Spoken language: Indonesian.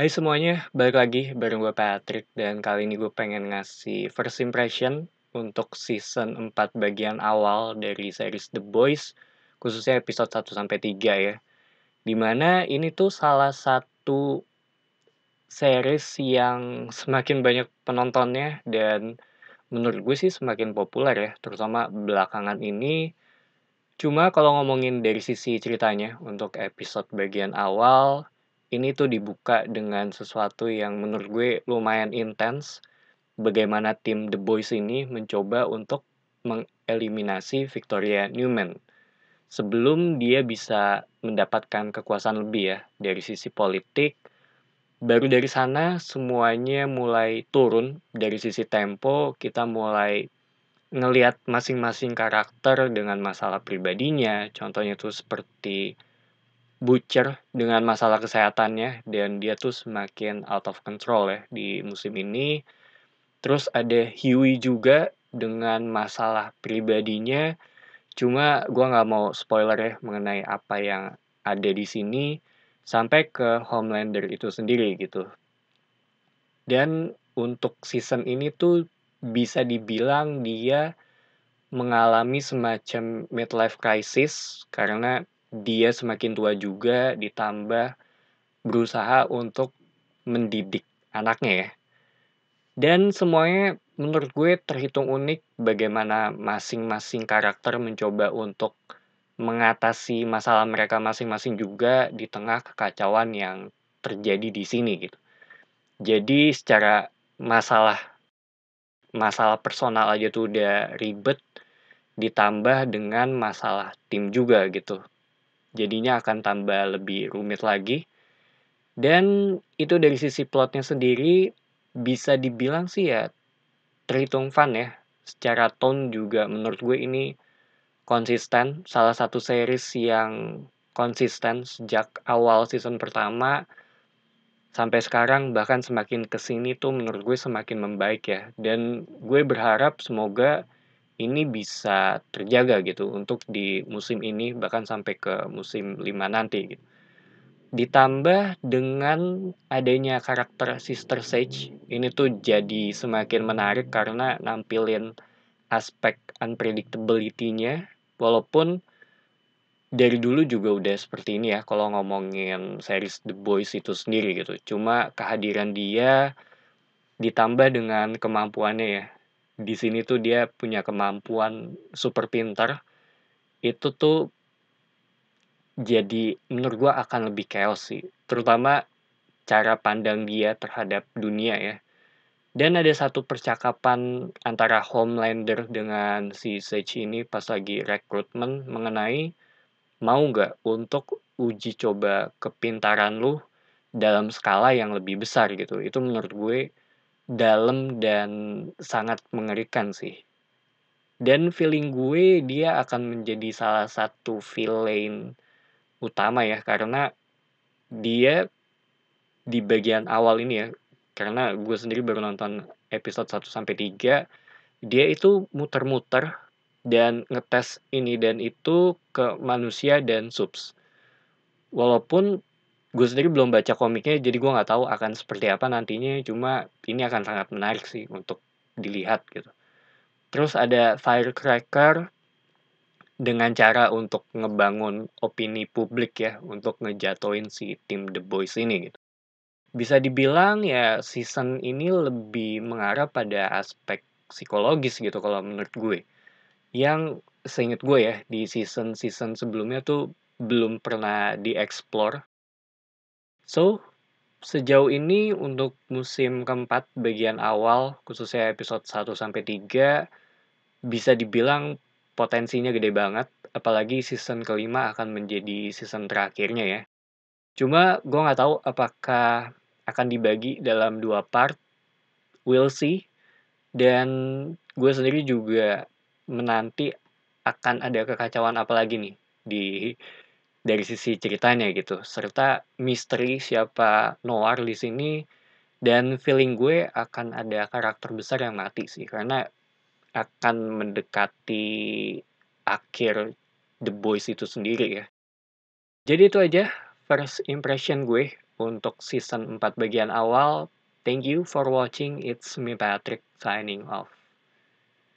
Hai semuanya, balik lagi bareng gue Patrick dan kali ini gue pengen ngasih first impression untuk season 4 bagian awal dari series The Boys, khususnya episode 1 sampai 3 ya. Dimana ini tuh salah satu series yang semakin banyak penontonnya dan menurut gue sih semakin populer ya, terutama belakangan ini. Cuma kalau ngomongin dari sisi ceritanya, untuk episode bagian awal, ini tuh dibuka dengan sesuatu yang menurut gue lumayan intens. Bagaimana tim The Boys ini mencoba untuk mengeliminasi Victoria Newman. Sebelum dia bisa mendapatkan kekuasaan lebih ya, dari sisi politik, baru dari sana semuanya mulai turun dari sisi tempo, kita mulai ngelihat masing-masing karakter dengan masalah pribadinya, contohnya tuh seperti Butcher dengan masalah kesehatannya dan dia tuh semakin out of control ya di musim ini. Terus ada Huey juga dengan masalah pribadinya, cuma gua nggak mau spoiler ya mengenai apa yang ada di sini sampai ke Homelander itu sendiri gitu. Dan untuk season ini tuh bisa dibilang dia mengalami semacam midlife crisis karena dia semakin tua juga ditambah berusaha untuk mendidik anaknya ya. Dan semuanya menurut gue terhitung unik bagaimana masing-masing karakter mencoba untuk mengatasi masalah mereka masing-masing juga di tengah kekacauan yang terjadi di sini gitu. Jadi secara masalah masalah personal aja tuh udah ribet, ditambah dengan masalah tim juga gitu. Jadinya akan tambah lebih rumit lagi. Dan itu dari sisi plotnya sendiri bisa dibilang sih ya terhitung fun ya. Secara tone juga menurut gue ini konsisten. Salah satu series yang konsisten sejak awal season pertama sampai sekarang, bahkan semakin kesini tuh menurut gue semakin membaik ya. Dan gue berharap semoga ini bisa terjaga gitu untuk di musim ini bahkan sampai ke musim 5 nanti gitu. Ditambah dengan adanya karakter Sister Sage, ini tuh jadi semakin menarik karena nampilin aspek unpredictability-nya, walaupun dari dulu juga udah seperti ini ya kalau ngomongin series The Boys itu sendiri gitu. Cuma kehadiran dia ditambah dengan kemampuannya ya. Di sini tuh dia punya kemampuan super pintar. Itu tuh jadi menurut gua akan lebih chaos sih. Terutama cara pandang dia terhadap dunia ya. Dan ada satu percakapan antara Homelander dengan si Sage ini pas lagi rekrutmen mengenai mau nggak untuk uji coba kepintaran lu dalam skala yang lebih besar gitu. Itu menurut gue dalam dan sangat mengerikan sih. Dan feeling gue dia akan menjadi salah satu villain utama ya karena dia di bagian awal ini ya, karena gue sendiri baru nonton episode 1 sampai 3, dia itu muter-muter dan ngetes ini dan itu ke manusia dan subs. Walaupun gue sendiri belum baca komiknya, jadi gue nggak tahu akan seperti apa nantinya, cuma ini akan sangat menarik sih untuk dilihat gitu. Terus ada Firecracker dengan cara untuk ngebangun opini publik ya, untuk ngejatoin si tim The Boys ini gitu. Bisa dibilang ya season ini lebih mengarah pada aspek psikologis gitu kalau menurut gue. Yang seingat gue ya di season-season sebelumnya tuh belum pernah dieksplor. So, sejauh ini untuk musim keempat bagian awal, khususnya episode 1 sampai 3, bisa dibilang potensinya gede banget. Apalagi season kelima akan menjadi season terakhirnya ya. Cuma gue nggak tahu apakah akan dibagi dalam 2 part, we'll see. Dan gue sendiri juga menanti akan ada kekacauan apa lagi nih di dari sisi ceritanya gitu. Serta misteri siapa Noir di sini dan feeling gue akan ada karakter besar yang mati sih karena akan mendekati akhir The Boys itu sendiri ya. Jadi itu aja first impression gue untuk season 4 bagian awal. Thank you for watching. It's me Patrick signing off.